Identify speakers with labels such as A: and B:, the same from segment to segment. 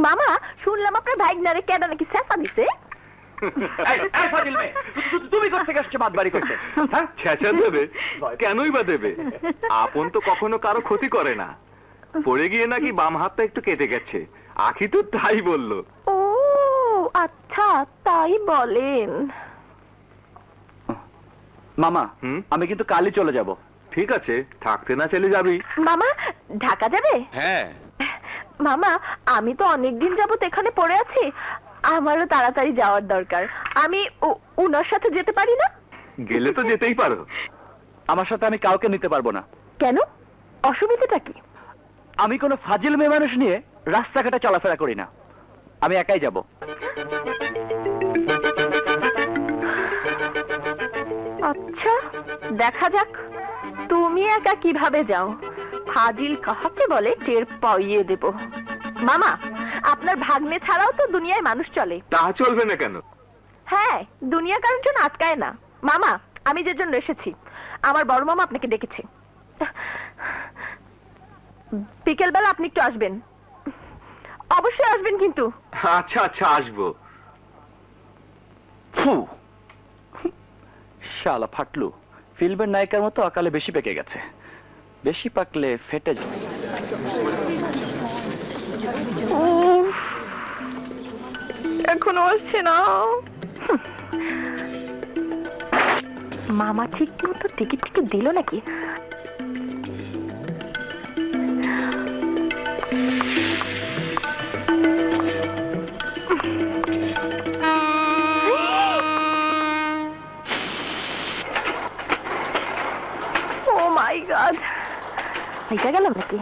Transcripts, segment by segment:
A: মামা শুনলাম আপনার ভাইগনারে কেডা নাকি ছেঁচা দিছে।
B: তুমি কোথেকে আসছো বাদবাড়ি করতে?
C: ছেঁচা দেবে? কেনই বা দেবে? আপন তো কখনো কারো ক্ষতি করে না। পড়ে গিয়ে নাকি বাম হাতটা একটু কেটে গেছে, আখি তো তাই বললো।
A: ও আচ্ছা, তাই বলেন।
B: মামা আমি কিন্তু কালই চলে যাব।
C: ঠিক আছে, থাকতে না চলে যাবি।
A: মামা ঢাকা যাবে?
C: হ্যাঁ।
A: মামা আমি তো অনেকদিন যাবত এখানে পড়ে আছি, আমারও তাড়াতাড়ি যাওয়ার দরকার। আমি উনার সাথে যেতে পারি না?
C: গেলে তো যেতেই পারো।
B: আমার সাথে আমি কাউকে নিতে পারবো না।
A: কেন? অসুবিধাটা কি?
B: আমি কোনো ফাজিল মেয়ে মানুষ নিয়ে রাস্তাঘাটে চলাফেরা করি না, আমি একাই যাব।
A: আচ্ছা দেখা যাক তুমি একা কিভাবে যাও। ফাজিল কাহাকে বলে টের পাইয়ে দেব। মামা আপনার ভাগ্নে ছাড়াও তো দুনিয়ায় মানুষ চলে।
C: তা চলবে না কেন?
A: হ্যাঁ, দুনিয়া কারোর জন্য আটকায় না। মামা আমি যে জন্য এসেছি, আমার বড় মামা আপনাকে ডেকেছে। বিকেল বেলা আপনি একটু আসবেন, অবশ্যই আসবেন কিন্তু।
C: আচ্ছা আচ্ছা আসবো।
B: শালা ফাটলু, ফিল্মের নায়িকার মতো অকালে বেশি পেকে গেছে। বেশি পাকলে ফেটে যাবে।
A: এখনো আসছে না। মামা ঠিক মতো টিকিট দিল নাকি? ও মাই গড, এটা গেলাম নাকি?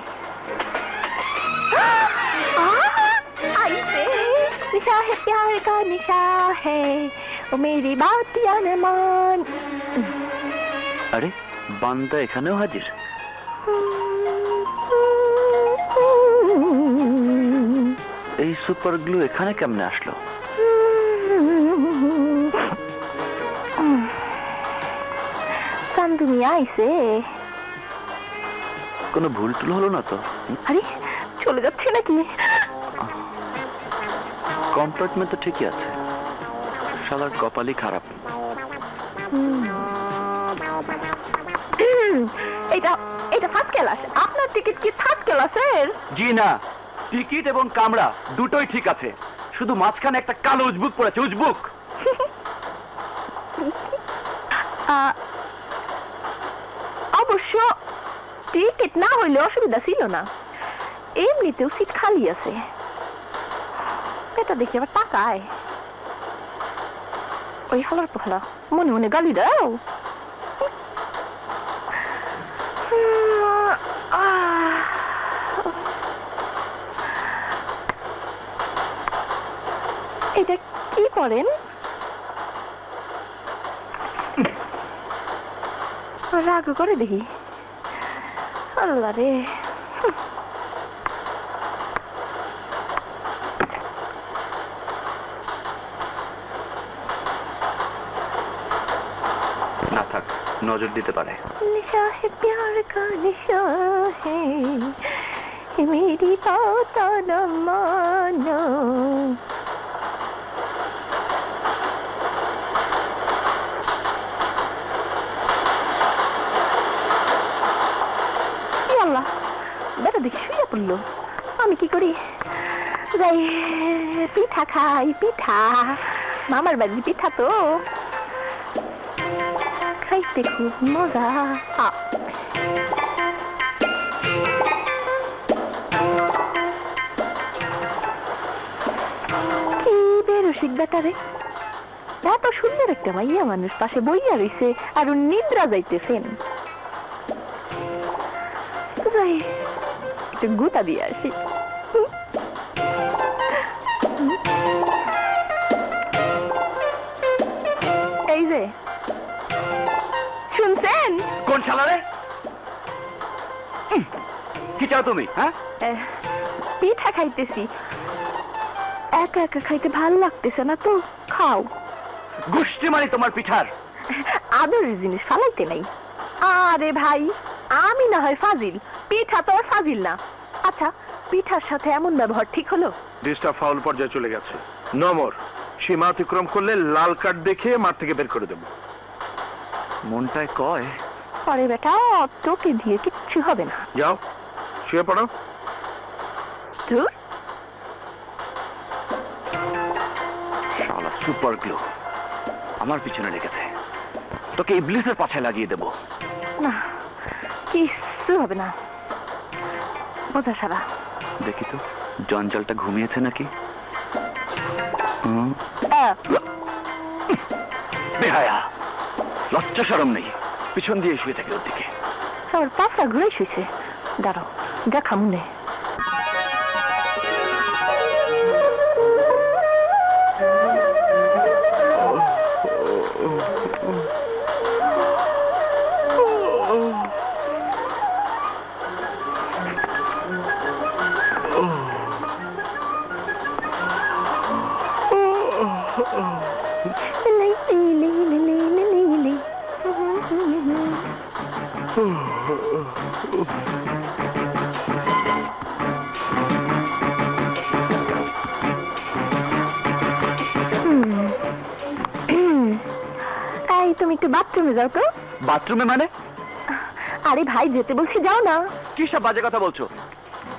A: निशा है प्यार का निशा है ओ मेरी बात या न मान।
B: আরে বান্দা এখানেও হাজির। এই সুপার গ্লু এখানে কেমনে আসলো?
A: চান্দুমি আইছে।
B: কোনো ভুল টুল হলো না তো?
A: আরে চলে যাচ্ছে নাকি?
B: কম্পার্টমেন্ট তো ঠিকই আছে, শালার কপালই খারাপ।
A: এটা এটা ফার্স্ট ক্লাস। আপনার টিকিট কি থার্ড ক্লাসের?
B: জি না, টিকিট এবং কামরা দুটোই ঠিক আছে, শুধু মাঝখানে একটা কালো উজবুক পড়েছে। উজবুক
A: অবশ্য টিকিট না হইলে অসুবিধা ছিল না, এমনিতেও সিট খালি আছে। এটা দেখি আবার টাকায়। ওই হালার পোহালা মনে মনে গালি দাও। এটা কি করেন? রাগ করে দেখি। আল্লাহ রে,
B: না থাক, নজর দিতে পারে।
A: निशा है प्यार का निशा है मेरी बात न मानो। আল্লাহ, বেটা দেখি শুয়ে পড়লো। আমি কি করি? যাই পিঠা খাই। পিঠা, মামার বাড়ির পিঠা তো খাইতে খুব মজা। কি বেরসিক বেটারে, এত সুন্দর একটা মাইয়া মানুষ পাশে বইয়া রইছে আর নিদ্রা যাইতেছেন। একটু গুতা দিয়ে আসি। এই যে শুনছেন?
B: কোন শালারে? কি চাও তুমি? হ্যাঁ,
A: পিঠা খাইতেছি। একা একা খাইতে ভাল লাগতেছে না তো, খাও।
B: গুষ্টি মারি তোমার পিঠার।
A: আদরের জিনিস ফালাইতে নাই। আরে ভাই, আমি না হয় ফাজিল, পিঠা তো আর ফাজিল না। আচ্ছা, পিঠার সাথে এমন ব্যবহার ঠিক হলো?
D: ডিসটা ফাউল পর্যায়ে চলে গেছে। নম্বর সীমা অতিক্রম করলে লাল কার্ড দেখে মাঠ থেকে বের করে দেব।
B: মনটায় কয়
A: পরে বেটা তোকে দিয়ে কিচ্ছু হবে না।
D: যাও শুয়ে পড়ো।
A: ধুর,
B: শালা সুপার গ্লু আমার পিছনে লেগেছে, তোকে ইবলিসের পাছে লাগিয়ে দেব।
A: না কিচ্ছু হবে না, বোঝা সারা।
B: দেখি তো জঞ্জালটা ঘুমিয়েছে নাকি। বেহায়া, লজ্জা শরম নেই, পিছন দিয়ে শুয়ে থাকে ওর দিকে।
A: ওর পাশা ঘুরে শুয়েছে, দাঁড়াও দেখা মনে। তুমি একটু বাথরুমে যাও তো।
B: বাথরুমে মানে?
A: আরে ভাই যেতে বলছি, যাও না।
B: কি সব বাজে কথা বলছো?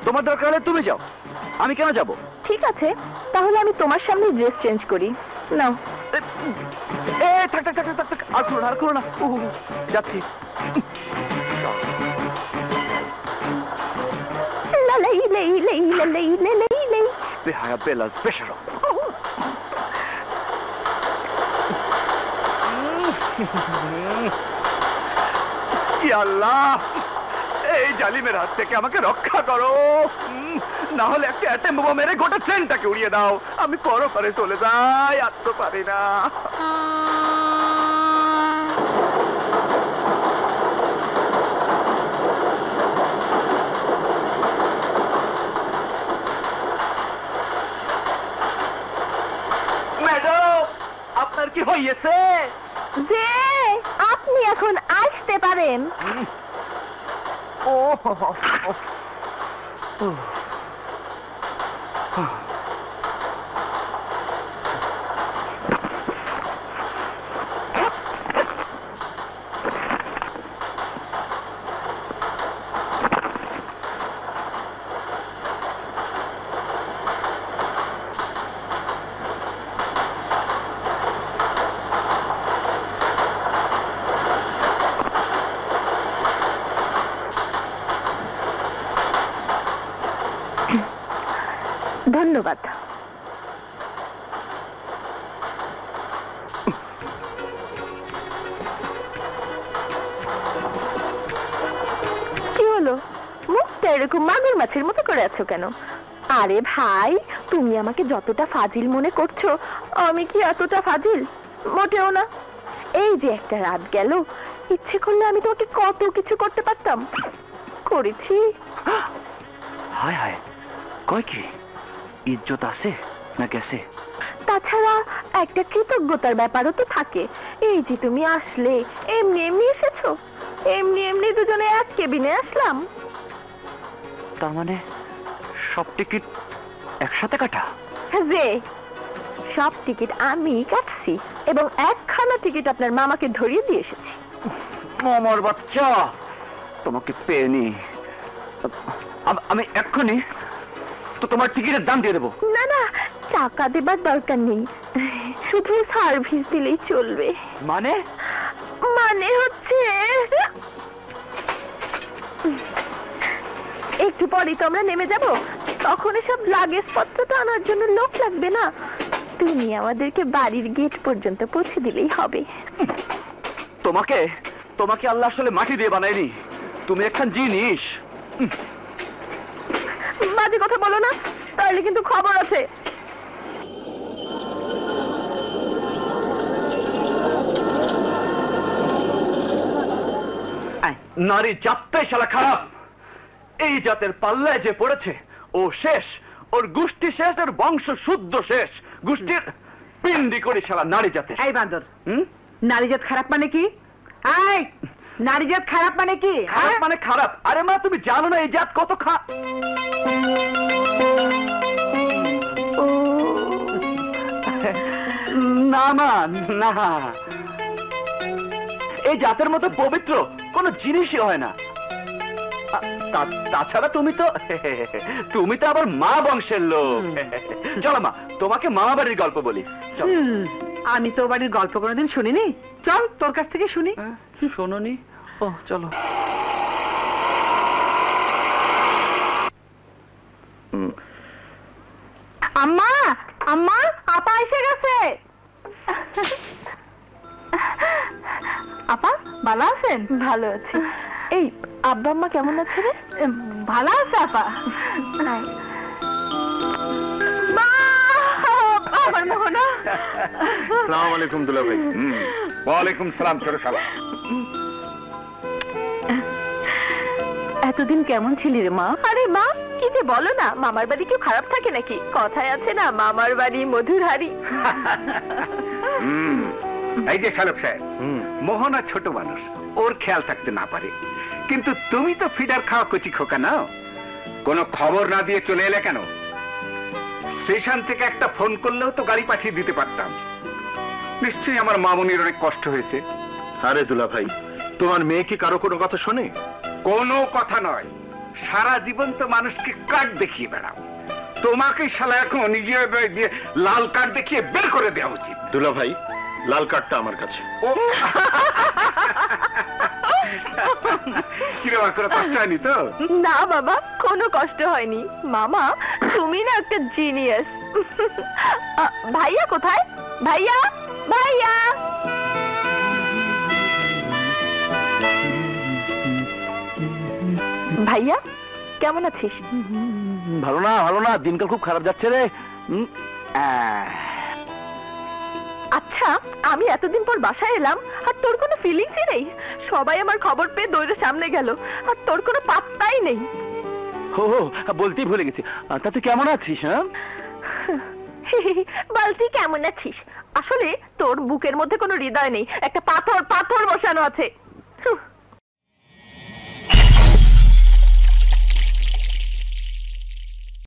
B: তোমার দরকার হলে তুমি যাও, আমি কেন যাব?
A: ঠিক আছে, তাহলে আমি তোমার সামনে ড্রেস চেঞ্জ করি। নাও।
B: থাক থাক থাক থাক থাক, আর করো না, আর করো না। যাচ্ছি।
A: লালাই লাই লাই লাই লাই লাই।
B: বেহায়া বেলাস বেশরম। আল্লাহ, এই জালিমের হাত থেকে আমাকে রক্ষা করো, না হলে একটা অ্যাটম বোমা মেরে গোটা ট্রেনটাকে উড়িয়ে দাও। আমি পরপারে চলে যাই, আর তো পারি না। ম্যাডাম, আপনার কি হয়েছে?
A: যে আপনি এখন আসতে পারেন। ধন্যবাদ। কি হলো, মুখটা এরকম মাগুর মাছের মতো করে আছো কেন? আরে ভাই, তুমি আমাকে যতটা ফাজিল মনে করছো, আমি কি এতটা ফাজিল? মোটেও না। এই যে একটা রাত গেল, ইচ্ছে করলে আমি তোমাকে কত কিছু করতে পারতাম, করেছি।
B: হায় হায়, কয় কি? ইজ্জত আছে না গেছে?
A: তাছাড়া একটা কৃতজ্ঞতার ব্যাপারও তো থাকে। এই যে তুমি আসলে, এমনি এমনি এসেছো, এমনি এমনি দুজনে এক কেবিনে আসলাম।
B: তার মানে সব টিকিট একসাথে কাটা?
A: যে সব টিকিট আমি কাটছি, এবং একখানা টিকিট আপনার মামাকে ধরিয়ে দিয়ে এসেছি।
B: আমার বাচ্চা, তোমাকে পেয়ে নি, আমি এক্ষুনি তো তোমার টিকিটের দাম দিয়ে দেবো।
A: না না, টাকা দেবার দরকার নেই, শুধু সার্ভিস দিলেই চলবে।
B: মানে?
A: মানে হচ্ছে একটু পরেই তো আমরা নেমে যাব, তখন এসব লাগেজ পত্র তো আনার জন্য লোক লাগবে না। তুমি আমাদেরকে বাড়ির গেট পর্যন্ত পৌঁছে দিলেই হবে।
B: তোমাকে তোমাকে আল্লাহ আসলে মাটি দিয়ে বানায়নি, তুমি একখান জিনিস।
A: বাজে কথা বলো না, তাহলে কিন্তু খবর আছে।
B: নারী জাতটাই শালা খারাপ। এই জাতের পাল্লায় যে পড়েছে ও শেষ, ওর গোষ্ঠী শেষ, ওর বংশ শুদ্ধ শেষ, গোষ্ঠীর পিন্ডি করে শালা নারী জাতের।
E: এই বান্দর, নারী জাত খারাপ মানে কি? এই নারী জাত খারাপ মানে কি?
B: খারাপ মানে খারাপ? আরে মা, তুমি জানো না এই জাত কত না মা, না, এই জাতের মতো পবিত্র কোনো জিনিসই হয় না। তাছাড়া তুমি তো আবার মা বংশের লোক। চলো মা, তোমাকে মামা বাড়ির গল্প বলি। চলো।
E: আমি তো বাড়ির গল্প কোনোদিন শুনিনি, চল তোর কাছ থেকে শুনি।
B: শোনোনি? ও চলো।
A: আম্মা, আম্মা, আপা এসে গেছে। আপা ভালো আছেন? ভালো আছি। এই আব্বা আম্মা কেমন আছে রে? ভালো আছে আপা। মা, আমার মোহনা।
D: আসসালামু আলাইকুম দুলা ভাই। ওয়ালাইকুম সালাম ছোট শালা।
A: এতদিন কেমন ছিলি রে মা? আরে মা, কি যে বলো না, মামার বাড়ি কেউ খারাপ থাকে নাকি? কথায় আছে না, মামার বাড়ি মধুর হাড়ি।
F: এই যে শালক সাহেব, মোহনা ছোট মানুষ, ওর খেয়াল থাকতে না পারে, কিন্তু তুমি তো ফিডার খাওয়া কচি খোকা নাও, কোনো খবর না দিয়ে চলে এলে কেন? স্টেশন থেকে একটা ফোন করলেও তো গাড়ি পাঠিয়ে দিতে পারতাম। নিশ্চয়ই আমার মামুনির অনেক কষ্ট হয়েছে।
D: আরে দুলা ভাই, তোমার মেয়ে কি কারো কোনো কথা শোনে?
F: কোনো কথা নয়, সারা জীবন তো মানুষকে কার্ড দেখিয়ে বেড়াও। তোমাকে শালা এখন নিজের দিয়ে লাল কার্ড দেখিয়ে বের করে দেওয়া উচিত।
D: দুলা ভাই, লাল কার্ডটা আমার কাছে।
F: কিরকম করে কষ্ট হয়নি তো?
A: না বাবা, কোনো কষ্ট হয়নি। মামা, তুমি না একটা জিনিয়াস। ভাইয়া কোথায়? ভাইয়া, ভাইয়া। ভাইয়া কেমন আছিস?
B: ভালো না, ভালো না, দিনকাল খুব খারাপ যাচ্ছে রে।
A: আচ্ছা, আমি এতদিন পর বাসায় এলাম আর তোর কোনো ফিলিংসই নেই। সবাই আমার খবর পেয়ে দৌড়ে সামনে গেল আর তোর কোনো পাত্তাই নেই।
B: ও, বলতেই ভুলে গেছি। তা তুই কেমন আছিস?
A: বলতি কেমন আছিস? আসলে তোর বুকের মধ্যে কোনো হৃদয় নেই, একটা পাথর পাথর বসানো আছে।